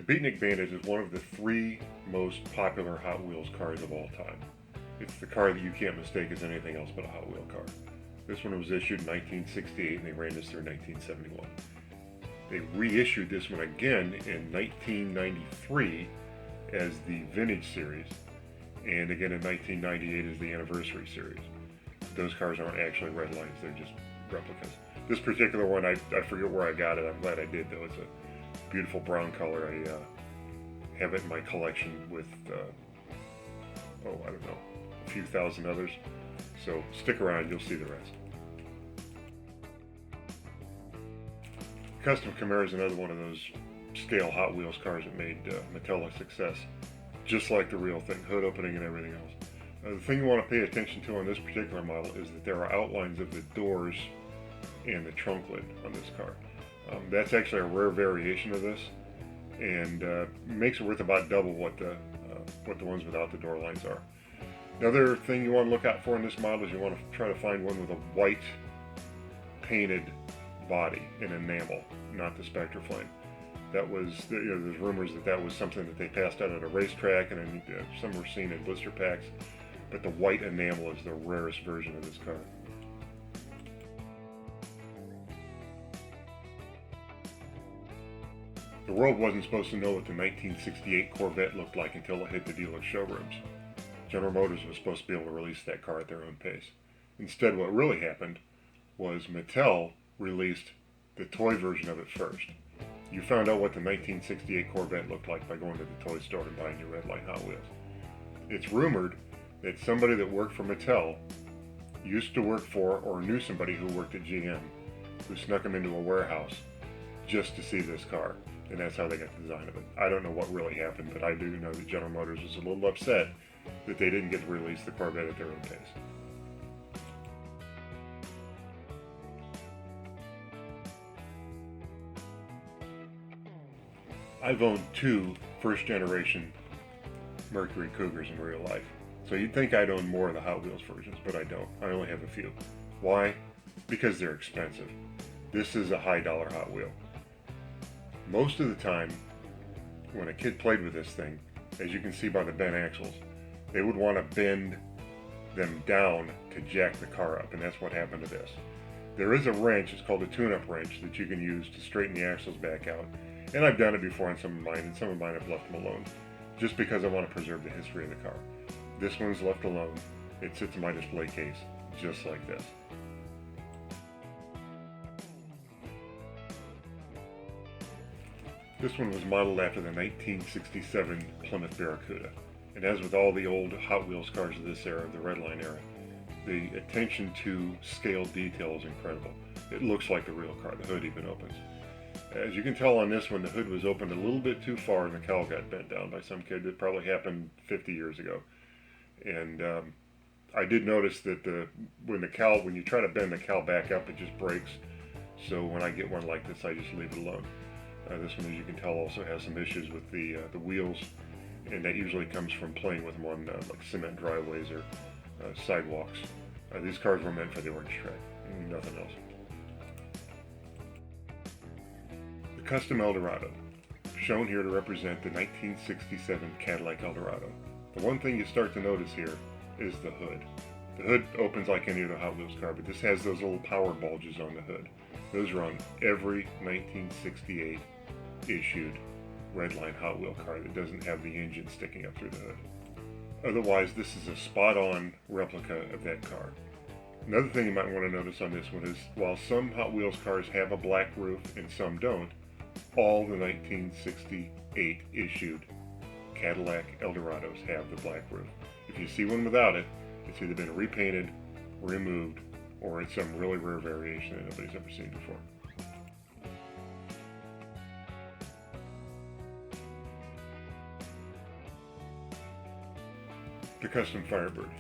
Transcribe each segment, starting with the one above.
Beatnick Bandit is one of the 3 most popular Hot Wheels cars of all time. It's the car that you can't mistake as anything else but a Hot Wheel car. This one was issued in 1968 and they ran this through 1971. They reissued this one again in 1993 as the Vintage Series, and again in 1998 as the Anniversary Series. Those cars aren't actually Redlines, they're just replicas. This particular one, I forget where I got it. I'm glad I did though. It's a beautiful brown color. I have it in my collection with, I don't know, a few thousand others. So stick around, you'll see the rest. Custom Camaro is another one of those scale Hot Wheels cars that made Mattel a success. Just like the real thing, hood opening and everything else. The thing you want to pay attention to on this particular model is that there are outlines of the doors and the trunk lid on this car. That's actually a rare variation of this, and makes it worth about double what the ones without the door lines are. Another thing you want to look out for in this model is you want to try to find one with a white painted body in enamel, not the Spectre Flame. That was, there's rumors that was something that they passed out at a racetrack, and then some were seen in blister packs, but the white enamel is the rarest version of this car. The world wasn't supposed to know what the 1968 Corvette looked like until it hit the dealer showrooms. General Motors was supposed to be able to release that car at their own pace. Instead, what really happened was Mattel released the toy version of it first. You found out what the 1968 Corvette looked like by going to the toy store and buying your Redline Hot Wheels. It's rumored that somebody that worked for Mattel used to work for or knew somebody who worked at GM who snuck them into a warehouse just to see this car. And that's how they got the design of it. I don't know what really happened, but I do know that General Motors was a little upset that they didn't get to release the Corvette at their own pace. I've owned 2 first-generation Mercury Cougars in real life. So you'd think I'd own more of the Hot Wheels versions, but I don't. I only have a few. Why? Because they're expensive. This is a high-dollar Hot Wheel. Most of the time, when a kid played with this thing, as you can see by the bent axles, they would want to bend them down to jack the car up, and that's what happened to this. There is a wrench, it's called a tune-up wrench, that you can use to straighten the axles back out. And I've done it before on some of mine, and some of mine I've left them alone, just because I want to preserve the history of the car. This one's left alone. It sits in my display case, just like this. This one was modeled after the 1967 Plymouth Barracuda. And as with all the old Hot Wheels cars of this era, the Redline era, the attention to scale detail is incredible. It looks like the real car. The hood even opens. As you can tell on this one, the hood was opened a little bit too far and the cowl got bent down by some kid. It probably happened 50 years ago. And I did notice that when you try to bend the cowl back up, it just breaks. So when I get one like this, I just leave it alone. This one, as you can tell, also has some issues with the wheels, and that usually comes from playing with them on like cement driveways or sidewalks. These cars were meant for the orange track, nothing else. The Custom Eldorado, shown here to represent the 1967 Cadillac Eldorado. The one thing you start to notice here is the hood. The hood opens like any other Hot Wheels car, but this has those little power bulges on the hood. Those are on every 1968 issued Redline Hot Wheel car that doesn't have the engine sticking up through the hood. Otherwise, this is a spot-on replica of that car. Another thing you might want to notice on this one is, while some Hot Wheels cars have a black roof and some don't, all the 1968 issued Cadillac Eldorados have the black roof. If you see one without it, it's either been repainted, removed, or it's some really rare variation that nobody's ever seen before. The Custom Firebird.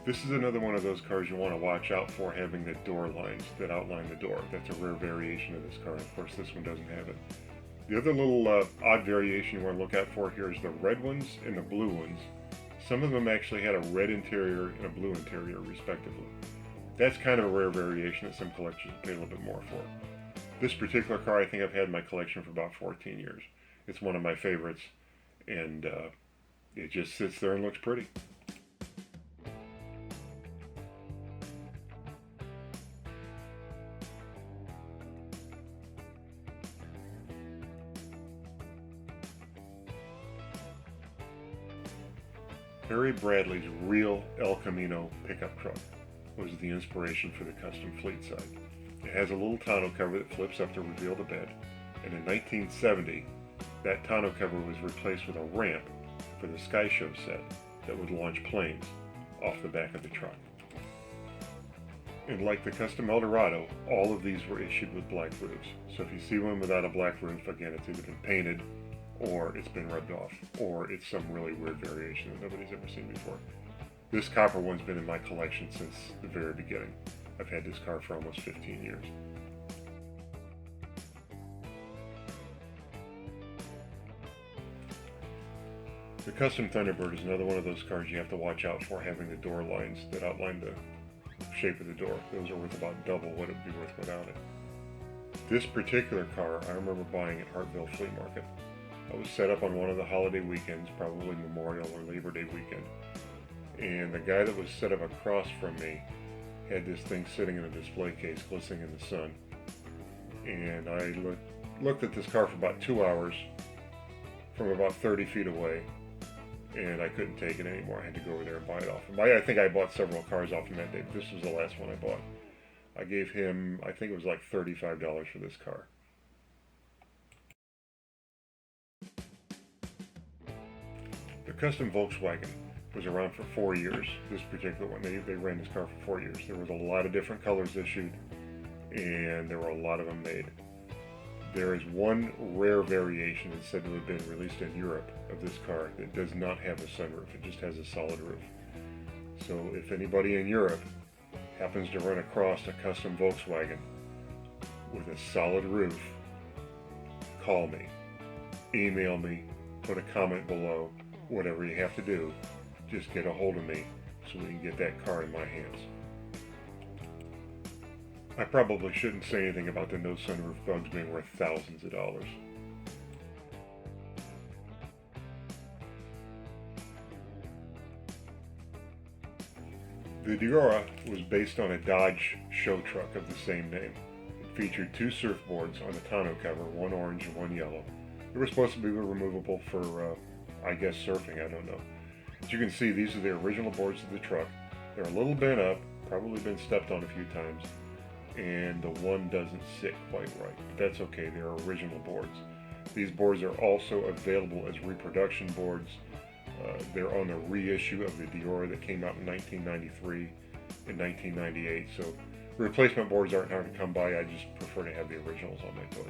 This is another one of those cars you want to watch out for having the door lines that outline the door. That's a rare variation of this car. Of course, this one doesn't have it. The other little odd variation you want to look out for here is the red ones and the blue ones. Some of them actually had a red interior and a blue interior, respectively. That's kind of a rare variation that some collectors pay a little bit more for. This particular car I think I've had in my collection for about 14 years. It's one of my favorites, and it just sits there and looks pretty. Harry Bradley's real El Camino pickup truck was the inspiration for the custom Fleetside. It has a little tonneau cover that flips up to reveal the bed, and in 1970, that tonneau cover was replaced with a ramp for the Sky Show set that would launch planes off the back of the truck. And like the custom Eldorado, all of these were issued with black roofs. So if you see one without a black roof, again, it's either been painted or it's been rubbed off, or it's some really weird variation that nobody's ever seen before. This copper one's been in my collection since the very beginning. I've had this car for almost 15 years. The custom Thunderbird is another one of those cars you have to watch out for, having the door lines that outline the shape of the door. Those are worth about double what it would be worth without it. This particular car I remember buying at Hartville Flea Market. I was set up on one of the holiday weekends, probably Memorial or Labor Day weekend, and the guy that was set up across from me had this thing sitting in a display case glistening in the sun. And I looked at this car for about 2 hours from about 30 feet away, and I couldn't take it anymore. I had to go over there and buy it off him. I think I bought several cars off him that day, but this was the last one I bought. I gave him, I think it was like $35 for this car. The custom Volkswagen was around for 4 years. This particular one, they ran this car for 4 years. There was a lot of different colors issued, and there were a lot of them made. There is one rare variation that's said to have been released in Europe of this car that does not have a sunroof. It just has a solid roof. So if anybody in Europe happens to run across a custom Volkswagen with a solid roof, call me, email me, put a comment below, whatever you have to do, just get a hold of me so we can get that car in my hands. I probably shouldn't say anything about the no sunroof bugs being worth thousands of dollars. The Deora was based on a Dodge show truck of the same name. It featured 2 surfboards on the tonneau cover, one orange and one yellow. They were supposed to be removable for, I guess, surfing, I don't know. As you can see, these are the original boards of the truck. They're a little bent up, probably been stepped on a few times, and the one doesn't sit quite right. But that's okay, they're original boards. These boards are also available as reproduction boards. They're on the reissue of the Deora that came out in 1993 and 1998, so replacement boards aren't hard to come by. I just prefer to have the originals on my toys.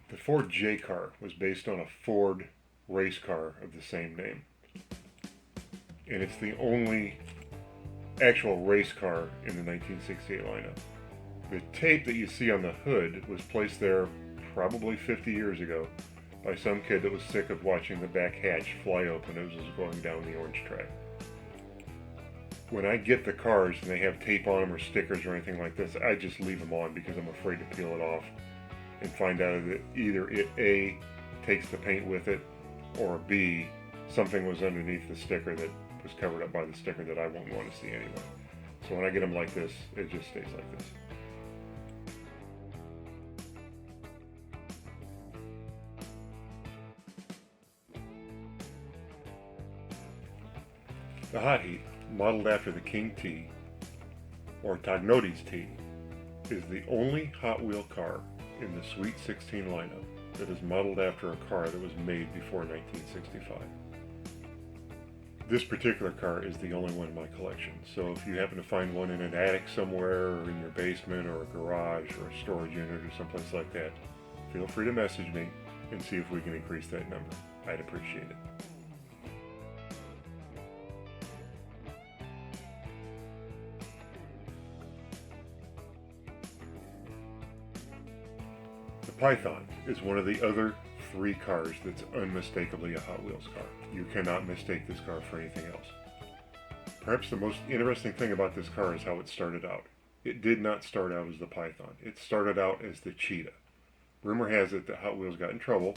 The Ford J car was based on a Ford race car of the same name, and it's the only actual race car in the 1968 lineup. The tape that you see on the hood was placed there probably 50 years ago by some kid that was sick of watching the back hatch fly open as it was going down the orange track. When I get the cars and they have tape on them or stickers or anything like this, I just leave them on because I'm afraid to peel it off and find out that either it A, takes the paint with it, or B, something was underneath the sticker that was covered up by the sticker that I won't want to see anyway. So when I get them like this, it just stays like this. The Hot Heap, modeled after the King T, or Tognoti's T, is the only Hot Wheel car in the Sweet 16 lineup that is modeled after a car that was made before 1965. This particular car is the only one in my collection, so if you happen to find one in an attic somewhere, or in your basement, or a garage, or a storage unit, or someplace like that, feel free to message me and see if we can increase that number. I'd appreciate it. The Python is one of the other 3 cars that's unmistakably a Hot Wheels car. You cannot mistake this car for anything else. Perhaps the most interesting thing about this car is how it started out. It did not start out as the Python. It started out as the Cheetah. Rumor has it that Hot Wheels got in trouble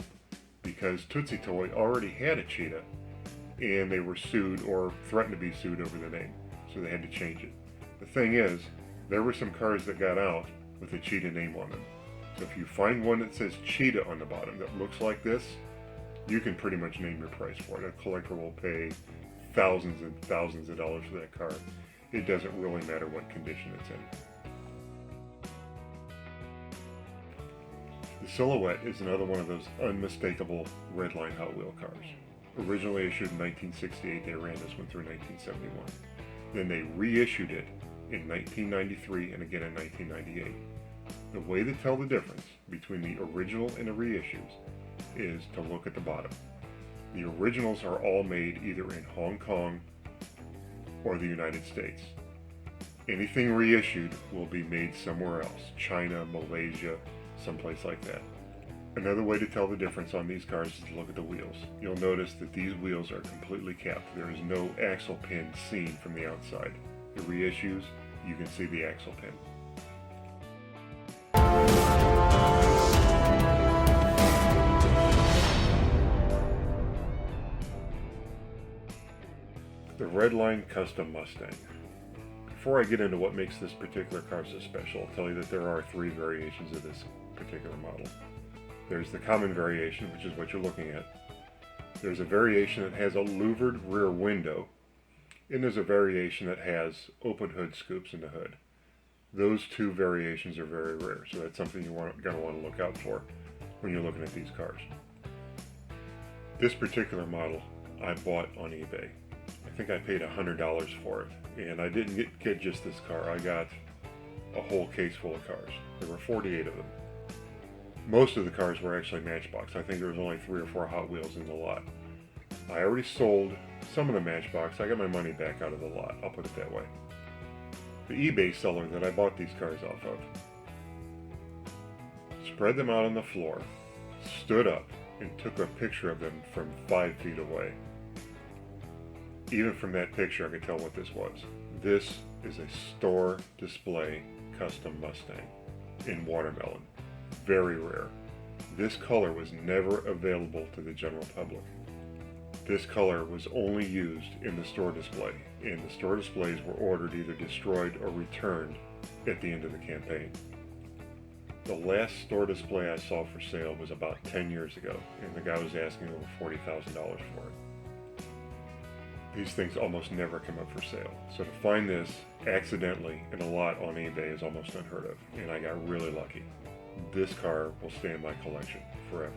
because Tootsie Toy already had a Cheetah and they were sued or threatened to be sued over the name, so they had to change it. The thing is, there were some cars that got out with a Cheetah name on them. So if you find one that says Cheetah on the bottom that looks like this, you can pretty much name your price for it. A collector will pay thousands and thousands of dollars for that car. It doesn't really matter what condition it's in. The Silhouette is another one of those unmistakable Redline Hot Wheel cars. Originally issued in 1968, they ran this one through 1971. Then they reissued it in 1993 and again in 1998. The way to tell the difference between the original and the reissues is to look at the bottom. The originals are all made either in Hong Kong or the United States. Anything reissued will be made somewhere else, China, Malaysia, someplace like that. Another way to tell the difference on these cars is to look at the wheels. You'll notice that these wheels are completely capped. There is no axle pin seen from the outside. The reissues, you can see the axle pin. The Redline Custom Mustang. Before I get into what makes this particular car so special, I'll tell you that there are three variations of this particular model. There's the common variation, which is what you're looking at. There's a variation that has a louvered rear window, and there's a variation that has open hood scoops in the hood. Those two variations are very rare, so that's something you're going to want to look out for when you're looking at these cars. This particular model I bought on eBay. I think I paid $100 for it, and I didn't get just this car. I got a whole case full of cars. There were 48 of them. Most of the cars were actually Matchbox. I think there was only 3 or 4 Hot Wheels in the lot. I already sold some of the Matchbox. I got my money back out of the lot, I'll put it that way. The eBay seller that I bought these cars off of spread them out on the floor, stood up, and took a picture of them from 5 feet away. Even from that picture I could tell what this was. This is a store display Custom Mustang in watermelon. Very rare. This color was never available to the general public. This color was only used in the store display, and the store displays were ordered either destroyed or returned at the end of the campaign. The last store display I saw for sale was about 10 years ago, and the guy was asking over $40,000 for it. These things almost never come up for sale, so to find this accidentally in a lot on eBay is almost unheard of, and I got really lucky. This car will stay in my collection forever.